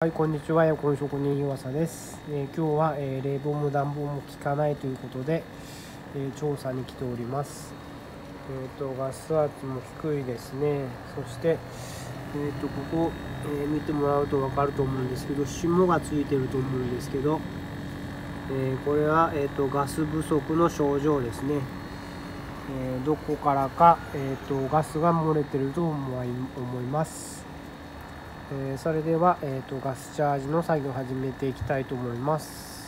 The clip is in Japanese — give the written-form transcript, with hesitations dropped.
はい、こんにちは。エアコン職人岩佐です。今日は、冷房も暖房も効かないということで、調査に来ております。ガス圧も低いですね。そして、ここ、見てもらうと分かると思うんですけど、霜がついてると思うんですけど、これは、ガス不足の症状ですね。どこからか、ガスが漏れてると思います。それでは、ガスチャージの作業を始めていきたいと思います。